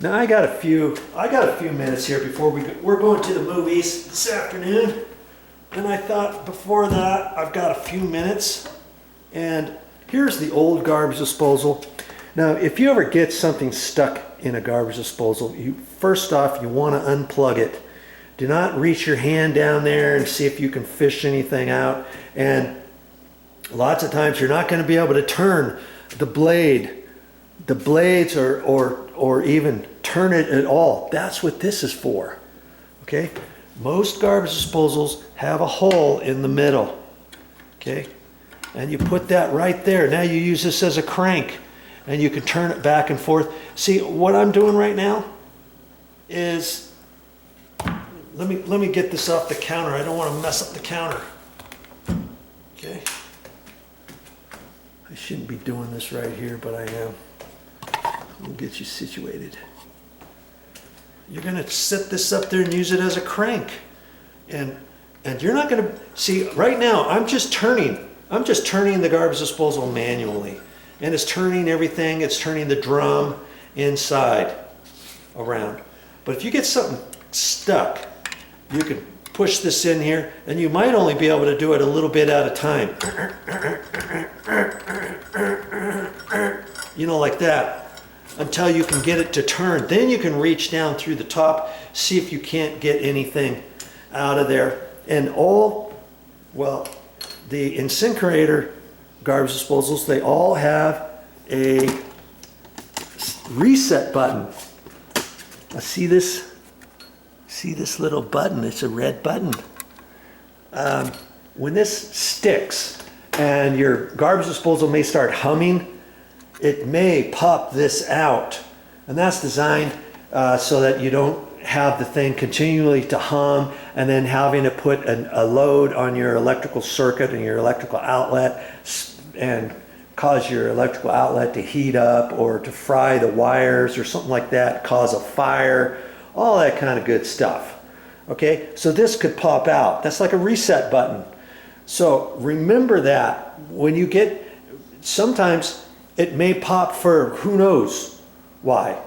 Now I got a few minutes here before we're going to the movies this afternoon. And I thought before that, I've got a few minutes. And here's the old garbage disposal. Now, if you ever get something stuck in a garbage disposal, first off, you want to unplug it. Do not reach your hand down there and see if you can fish anything out. And lots of times you're not going to be able to turn the blades or even turn it at all. That's what this is for. Okay? Most garbage disposals have a hole in the middle. Okay? And you put that right there. Now you use this as a crank and you can turn it back and forth. See, what I'm doing right now is, let me get this off the counter. I don't want to mess up the counter. Okay? I shouldn't be doing this right here, but I am. We'll get you situated. You're going to set this up there and use it as a crank. And you're not going to, see, right now, I'm just turning the garbage disposal manually. And it's turning everything, it's turning the drum inside around. But if you get something stuck, you can push this in here, and you might only be able to do it a little bit at a time. You know, like that, until you can get it to turn. Then you can reach down through the top, see if you can't get anything out of there. And the incinerator garbage disposals, they all have a reset button. See this little button? It's a red button. When this sticks and your garbage disposal may start humming, it may pop this out. And that's designed so that you don't have the thing continually to hum and then having to put a load on your electrical circuit and your electrical outlet and cause your electrical outlet to heat up or to fry the wires or something like that, cause a fire, all that kind of good stuff. Okay, so this could pop out. That's like a reset button. So remember that when you get, sometimes it may pop for who knows why.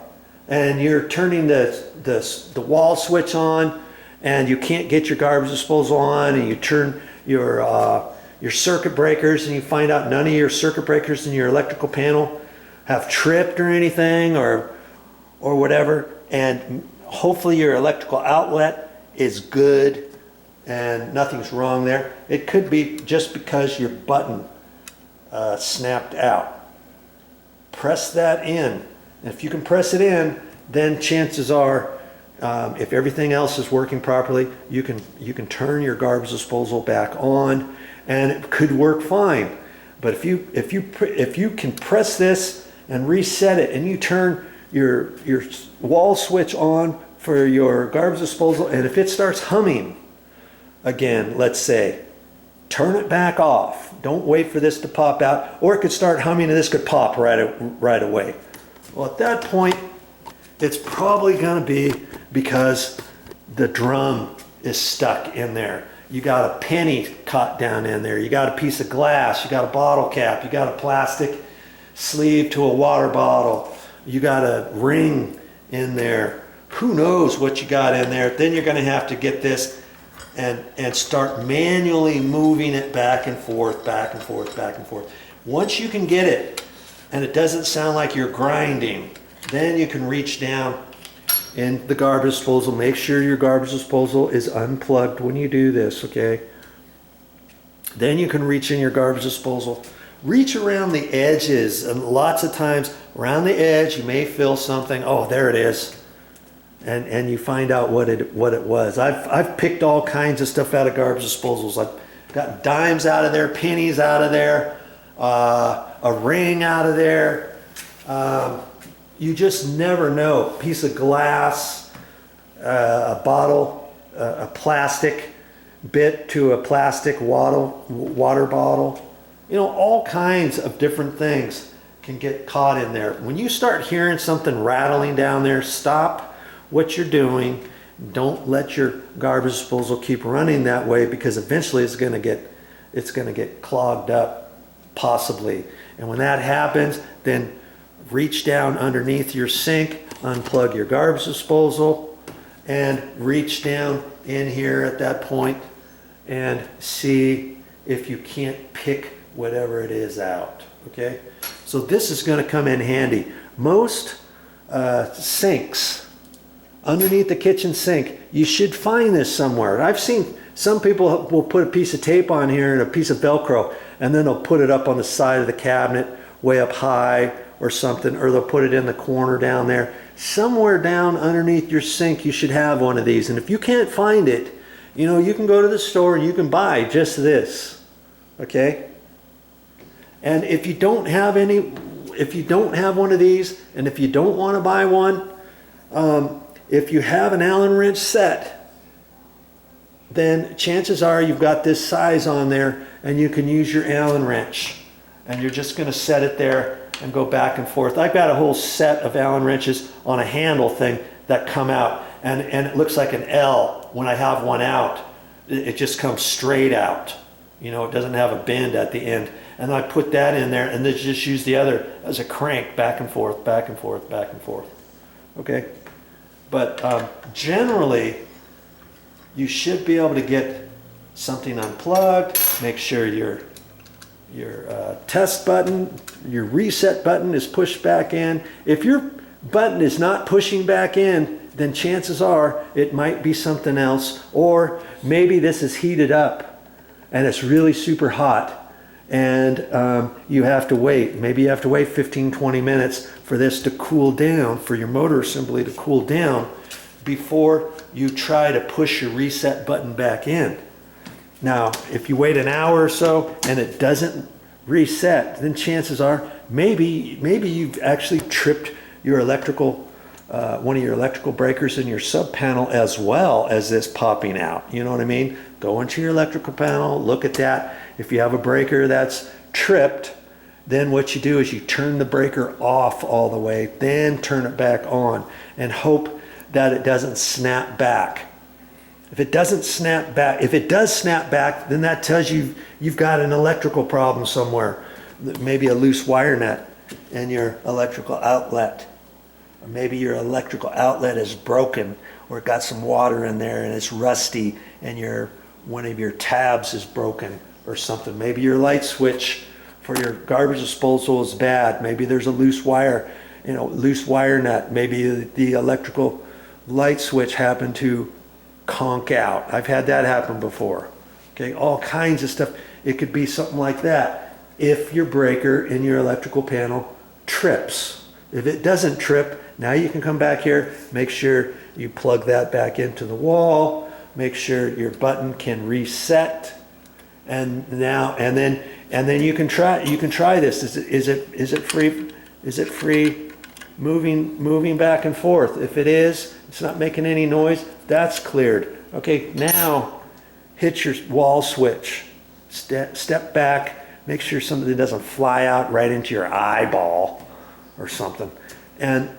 And you're turning the wall switch on and you can't get your garbage disposal on, and you turn your circuit breakers and you find out none of your circuit breakers in your electrical panel have tripped or anything or whatever, and hopefully your electrical outlet is good and nothing's wrong there. It could be just because your button snapped out. Press that in. And if you can press it in, then chances are, if everything else is working properly, you can turn your garbage disposal back on, and it could work fine. But if you can press this and reset it, and you turn your wall switch on for your garbage disposal, and if it starts humming again, let's say, turn it back off. Don't wait for this to pop out, or it could start humming and this could pop right away. Well, at that point, it's probably going to be because the drum is stuck in there. You got a penny caught down in there. You got a piece of glass. You got a bottle cap. You got a plastic sleeve to a water bottle. You got a ring in there. Who knows what you got in there? Then you're going to have to get this and start manually moving it back and forth, back and forth, back and forth. Once you can get it, and it doesn't sound like you're grinding, then you can reach down in the garbage disposal. Make sure your garbage disposal is unplugged when you do this, okay? Then you can reach in your garbage disposal. Reach around the edges, and lots of times around the edge you may feel something. Oh, there it is. And you find out what it was. I've picked all kinds of stuff out of garbage disposals. I've got dimes out of there, pennies out of there, a ring out of there. You just never know. A piece of glass, a bottle, a plastic bit to a plastic water bottle. You know, all kinds of different things can get caught in there. When you start hearing something rattling down there, stop what you're doing. Don't let your garbage disposal keep running that way, because eventually it's going to get clogged up, possibly. And when that happens, then reach down underneath your sink, unplug your garbage disposal, and reach down in here at that point and see if you can't pick whatever it is out, okay? So this is gonna come in handy. Most sinks, underneath the kitchen sink, you should find this somewhere. I've seen some people will put a piece of tape on here and a piece of Velcro, and then they'll put it up on the side of the cabinet way up high or something, or they'll put it in the corner down there. Somewhere down underneath your sink you should have one of these, and if you can't find it, you know, you can go to the store and you can buy just this, okay? And if you don't have one of these, and if you don't want to buy one, if you have an Allen wrench set, then chances are you've got this size on there and you can use your Allen wrench, and you're just going to set it there and go back and forth. I've got a whole set of Allen wrenches on a handle thing that come out, and it looks like an L when I have one out. It just comes straight out. You know, it doesn't have a bend at the end. And I put that in there and then just use the other as a crank, back and forth, back and forth, back and forth. Okay? But generally, you should be able to get something unplugged. Make sure your test button, your reset button is pushed back in. If your button is not pushing back in, then chances are it might be something else, or maybe this is heated up and it's really super hot, and you have to wait. Maybe you have to wait 15-20 minutes for this to cool down, for your motor assembly to cool down before you try to push your reset button back in. Now, if you wait an hour or so and it doesn't reset, then chances are maybe you've actually tripped your electrical, one of your electrical breakers in your sub panel, as well as this popping out. You know what I mean? Go into your electrical panel, look at that. If you have a breaker that's tripped, then what you do is you turn the breaker off all the way, then turn it back on and hope that it doesn't snap back. If it doesn't snap back, if it does snap back, then that tells you you've got an electrical problem somewhere. Maybe a loose wire nut in your electrical outlet. Or maybe your electrical outlet is broken, or it got some water in there and it's rusty, and one of your tabs is broken or something. Maybe your light switch for your garbage disposal is bad. Maybe there's a loose wire, loose wire nut. Maybe the electrical light switch happened to conk out. I've had that happen before. Okay, all kinds of stuff. It could be something like that. If your breaker in your electrical panel trips. If it doesn't trip, now you can come back here, make sure you plug that back into the wall, make sure your button can reset, and then you can try this. Is it free moving back and forth? If it is, it's not making any noise, that's cleared. Okay, now hit your wall switch. Step back, make sure something doesn't fly out right into your eyeball or something. And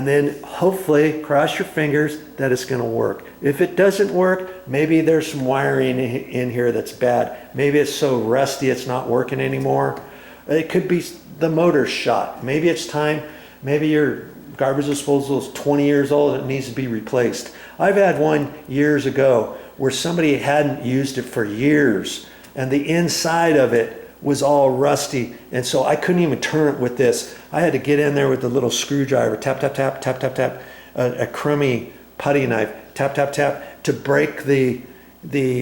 then hopefully cross your fingers that it's going to work. If it doesn't work, maybe there's some wiring in here that's bad. Maybe it's so rusty it's not working anymore. It could be the motor's shot. Maybe it's time, maybe your garbage disposal is 20 years old and it needs to be replaced. I've had one years ago where somebody hadn't used it for years and the inside of it was all rusty, and so I couldn't even turn it with this. I had to get in there with the little screwdriver, tap, tap, tap, tap, tap, tap, a crummy putty knife, tap, tap, tap, to break the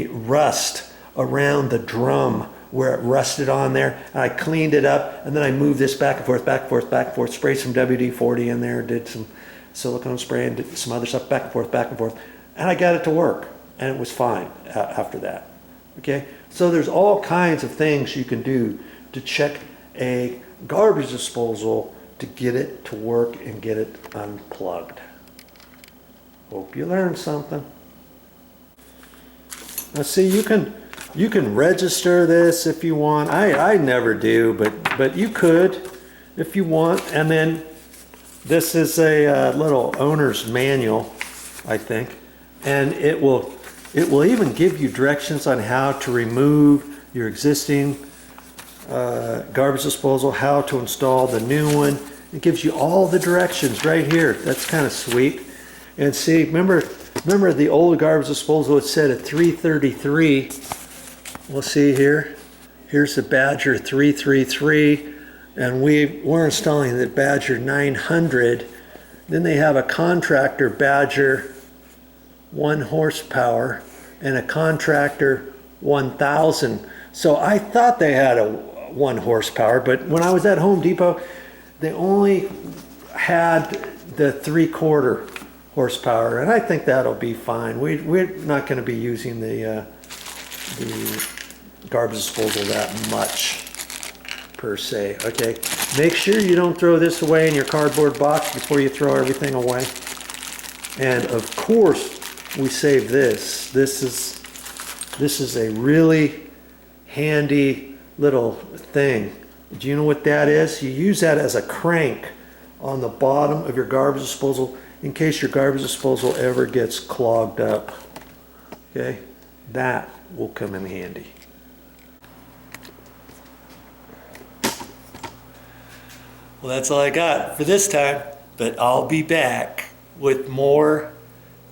rust around the drum where it rusted on there. And I cleaned it up, and then I moved this back and forth, back and forth, back and forth, sprayed some WD-40 in there, did some silicone spray, and did some other stuff, back and forth, and I got it to work, and it was fine after that. Okay, so there's all kinds of things you can do to check a garbage disposal to get it to work and get it unplugged. Hope you learned something. Now see, you can register this if you want. I never do, but you could if you want. And then this is a little owner's manual, I think, and it will even give you directions on how to remove your existing garbage disposal, how to install the new one. It gives you all the directions right here. That's kind of sweet. And see, remember the old garbage disposal, it said at 333. We'll see here. Here's the Badger 333, and we're installing the Badger 900. Then they have a contractor Badger 1 horsepower and a contractor 1000. So I thought they had a 1 horsepower, but when I was at Home Depot, they only had the 3/4 horsepower, and I think that'll be fine. We're not going to be using the garbage disposal that much per se. Okay, make sure you don't throw this away in your cardboard box before you throw everything away. And of course, we save this. This is a really handy little thing. Do you know what that is? You use that as a crank on the bottom of your garbage disposal in case your garbage disposal ever gets clogged up. Okay, that will come in handy. Well, that's all I got for this time, but I'll be back with more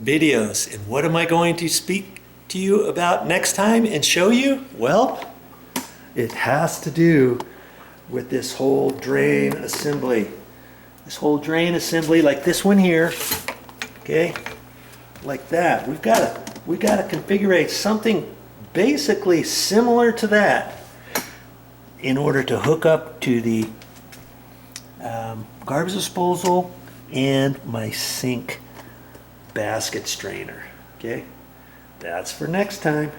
videos. And what am I going to speak to you about next time and show you? Well, it has to do with this whole drain assembly. This whole drain assembly, like this one here, okay, like that. We've got to configure something basically similar to that in order to hook up to the garbage disposal and my sink basket strainer. Okay, that's for next time.